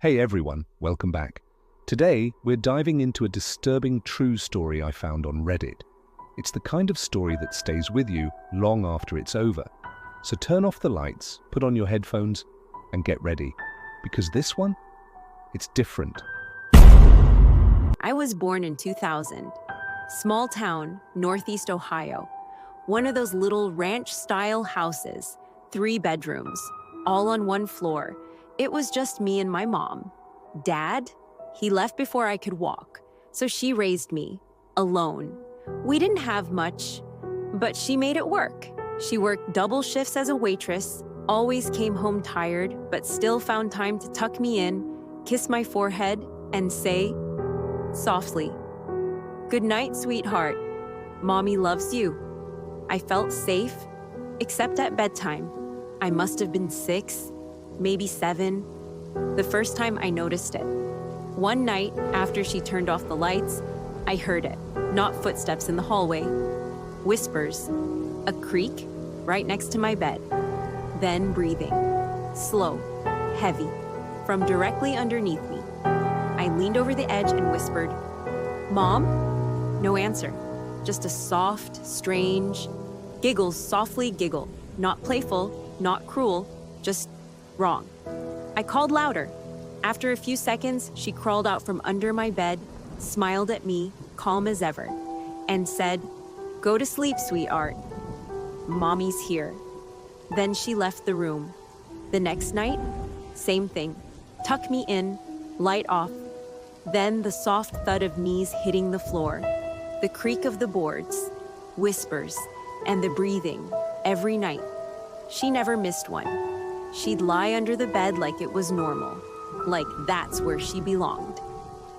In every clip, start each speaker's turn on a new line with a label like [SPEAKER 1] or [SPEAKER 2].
[SPEAKER 1] Hey everyone, welcome back. Today, we're diving into a disturbing true story I found on Reddit. It's the kind of story that stays with you long after it's over. So turn off the lights, put on your headphones, and get ready. Because this one, it's different.
[SPEAKER 2] I was born in 2000. Small town, Northeast Ohio. One of those little ranch-style houses, 3 bedrooms, all on one floor. It was just me and my mom. Dad? He left before I could walk, so she raised me, alone. We didn't have much, but she made it work. She worked double shifts as a waitress, always came home tired, but still found time to tuck me in, kiss my forehead, and say, softly, "Good night, sweetheart. Mommy loves you." I felt safe, except at bedtime. I must have been 6, maybe 7, the first time I noticed it. One night, after she turned off the lights, I heard it, not footsteps in the hallway. Whispers, a creak right next to my bed. Then breathing, slow, heavy, from directly underneath me. I leaned over the edge and whispered, "Mom?" No answer, just a soft, strange giggle, softly giggle, not playful, not cruel, just wrong. I called louder. After a few seconds, she crawled out from under my bed, smiled at me, calm as ever, and said, "Go to sleep, sweetheart. Mommy's here." Then she left the room. The next night, same thing. Tuck me in, light off. Then the soft thud of knees hitting the floor, the creak of the boards, whispers, and the breathing every night. She never missed one. She'd lie under the bed like it was normal, like that's where she belonged.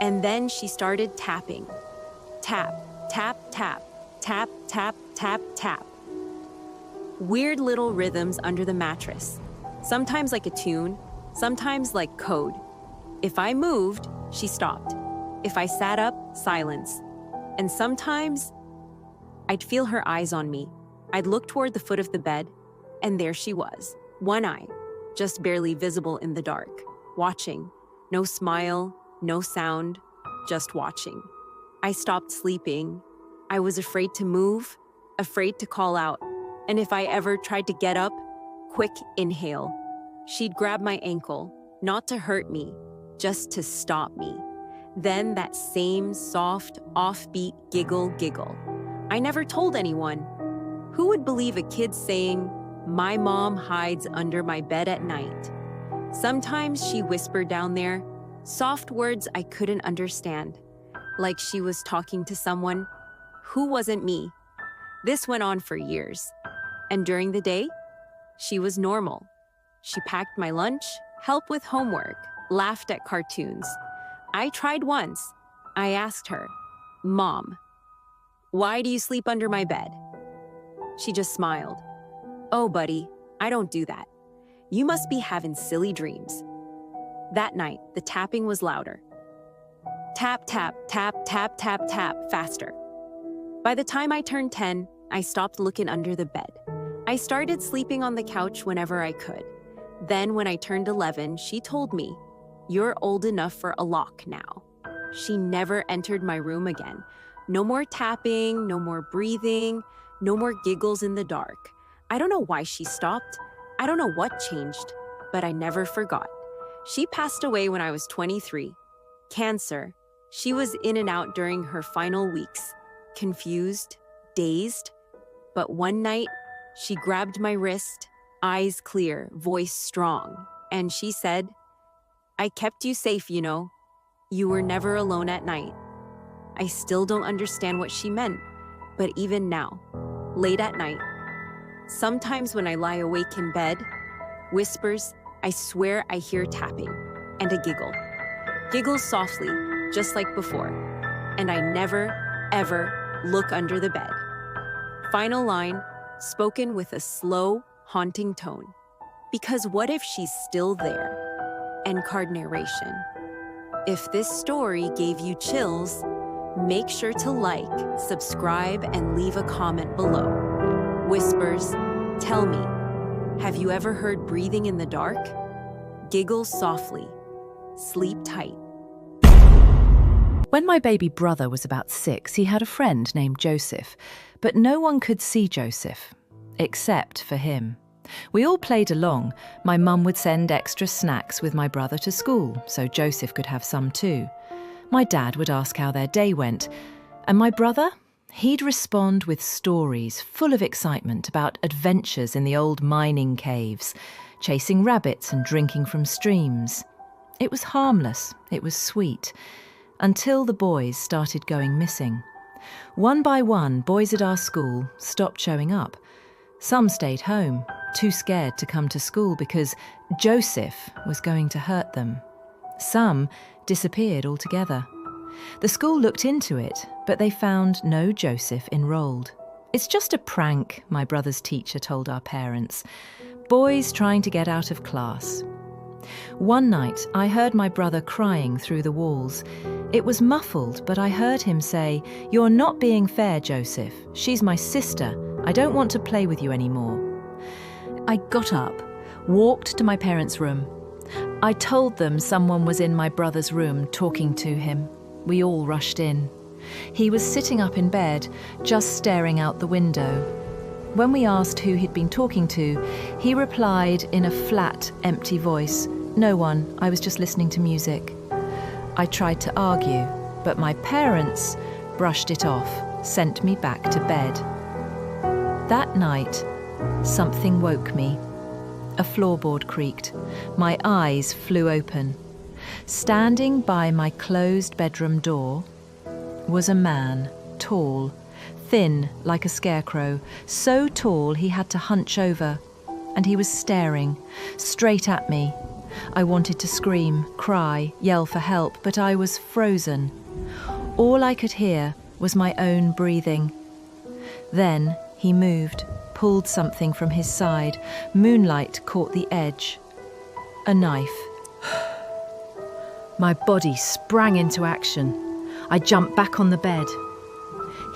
[SPEAKER 2] And then she started tapping. Tap, tap, tap, tap, tap, tap, tap. Weird little rhythms under the mattress, sometimes like a tune, sometimes like code. If I moved, she stopped. If I sat up, silence. And sometimes I'd feel her eyes on me. I'd look toward the foot of the bed, and there she was, one eye, just barely visible in the dark, watching. No smile, no sound, just watching. I stopped sleeping. I was afraid to move, afraid to call out. And if I ever tried to get up, quick inhale. She'd grab my ankle, not to hurt me, just to stop me. Then that same soft, offbeat giggle. I never told anyone. Who would believe a kid saying, "My mom hides under my bed at night"? Sometimes she whispered down there, soft words I couldn't understand, like she was talking to someone who wasn't me. This went on for years. And during the day, she was normal. She packed my lunch, helped with homework, laughed at cartoons. I tried once. I asked her, "Mom, why do you sleep under my bed?" She just smiled. "Oh, buddy, I don't do that. You must be having silly dreams." That night, the tapping was louder. Tap, tap, tap, tap, tap, tap, faster. By the time I turned 10, I stopped looking under the bed. I started sleeping on the couch whenever I could. Then when I turned 11, she told me, "You're old enough for a lock now." She never entered my room again. No more tapping, no more breathing, no more giggles in the dark. I don't know why she stopped. I don't know what changed, but I never forgot. She passed away when I was 23. Cancer. She was in and out during her final weeks, confused, dazed. But one night, she grabbed my wrist, eyes clear, voice strong, and she said, "I kept you safe, you know. You were never alone at night." I still don't understand what she meant, but even now, late at night, sometimes when I lie awake in bed, whispers, I swear I hear tapping, and a giggle. Giggles softly, just like before, and I never, ever look under the bed. Final line, spoken with a slow, haunting tone. Because what if she's still there? End card narration. If this story gave you chills, make sure to like, subscribe, and leave a comment below. Whispers, tell me, have you ever heard breathing in the dark? Giggle softly. Sleep sleep tight.
[SPEAKER 3] When my baby brother was about 6, he had a friend named Joseph, but no one could see Joseph, except for him. We all played along. My mum would send extra snacks with my brother to school, so Joseph could have some too. My dad would ask how their day went, and my brother, he'd respond with stories full of excitement about adventures in the old mining caves, chasing rabbits and drinking from streams. It was harmless, it was sweet, until the boys started going missing. One by one, boys at our school stopped showing up. Some stayed home, too scared to come to school because Joseph was going to hurt them. Some disappeared altogether. The school looked into it, but they found no Joseph enrolled. It's just a prank, my brother's teacher told our parents. Boys trying to get out of class. One night, I heard my brother crying through the walls. It was muffled, but I heard him say, "You're not being fair, Joseph. She's my sister. I don't want to play with you anymore." I got up, walked to my parents' room. I told them someone was in my brother's room talking to him. We all rushed in. He was sitting up in bed, just staring out the window. When we asked who he'd been talking to, he replied in a flat, empty voice, "No one, I was just listening to music." I tried to argue, but my parents brushed it off, sent me back to bed. That night, something woke me. A floorboard creaked. My eyes flew open. Standing by my closed bedroom door was a man, tall, thin like a scarecrow, so tall he had to hunch over, and he was staring straight at me. I wanted to scream, cry, yell for help, but I was frozen. All I could hear was my own breathing. Then he moved, pulled something from his side. Moonlight caught the edge. A knife. My body sprang into action. I jumped back on the bed.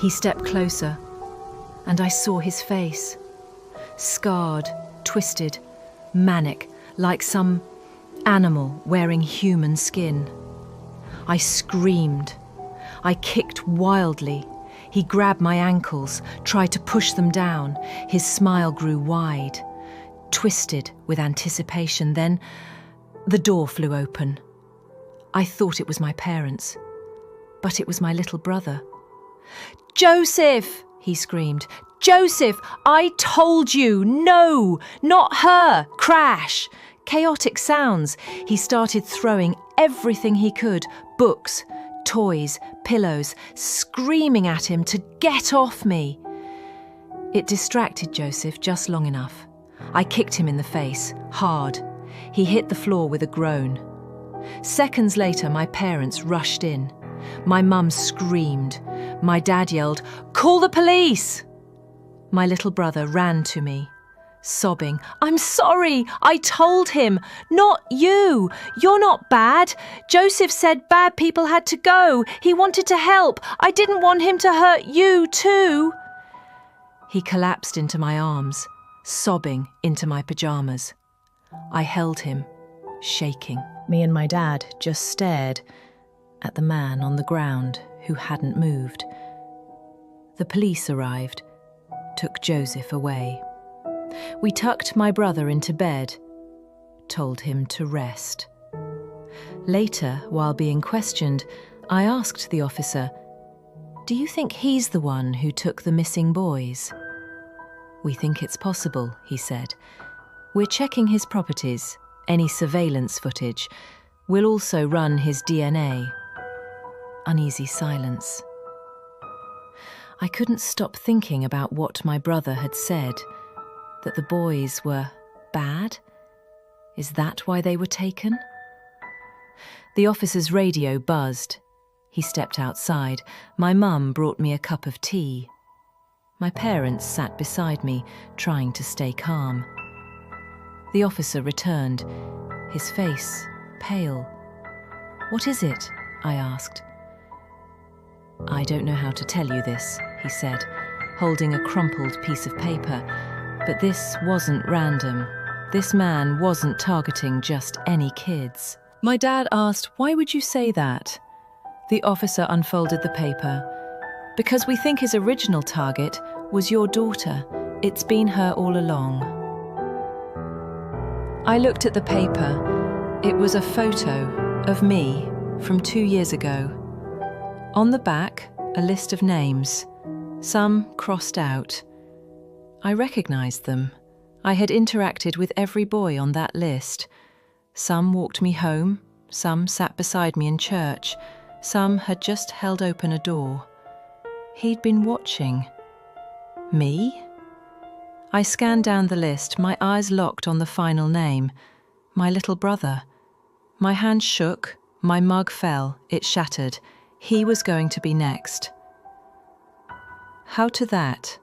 [SPEAKER 3] He stepped closer, and I saw his face. Scarred, twisted, manic, like some animal wearing human skin. I screamed. I kicked wildly. He grabbed my ankles, tried to push them down. His smile grew wide, twisted with anticipation. Then the door flew open. I thought it was my parents, but it was my little brother. "Joseph!" he screamed. "Joseph, I told you! No! Not her! Crash!" Chaotic sounds. He started throwing everything he could, books, toys, pillows, screaming at him to get off me. It distracted Joseph just long enough. I kicked him in the face, hard. He hit the floor with a groan. Seconds later, my parents rushed in. My mum screamed. My dad yelled, "Call the police!" My little brother ran to me, sobbing, "I'm sorry, I told him, not you. You're not bad. Joseph said bad people had to go. He wanted to help. I didn't want him to hurt you too." He collapsed into my arms, sobbing into my pajamas. I held him, shaking. Me and my dad just stared at the man on the ground who hadn't moved. The police arrived, took Joseph away. We tucked my brother into bed, told him to rest. Later, while being questioned, I asked the officer, "Do you think he's the one who took the missing boys?" "We think it's possible," he said. "We're checking his properties, any surveillance footage. We'll also run his DNA." Uneasy silence. I couldn't stop thinking about what my brother had said, that the boys were bad. Is that why they were taken? The officer's radio buzzed. He stepped outside. My mum brought me a cup of tea. My parents sat beside me, trying to stay calm. The officer returned, his face pale. "What is it?" I asked. "I don't know how to tell you this," he said, holding a crumpled piece of paper. "But this wasn't random. This man wasn't targeting just any kids." My dad asked, "Why would you say that?" The officer unfolded the paper. "Because we think his original target was your daughter. It's been her all along." I looked at the paper. It was a photo of me from 2 years ago. On the back, a list of names, some crossed out. I recognized them. I had interacted with every boy on that list. Some walked me home, some sat beside me in church, some had just held open a door. He'd been watching. Me? I scanned down the list, my eyes locked on the final name. My little brother. My hand shook, my mug fell, it shattered. He was going to be next. How to that?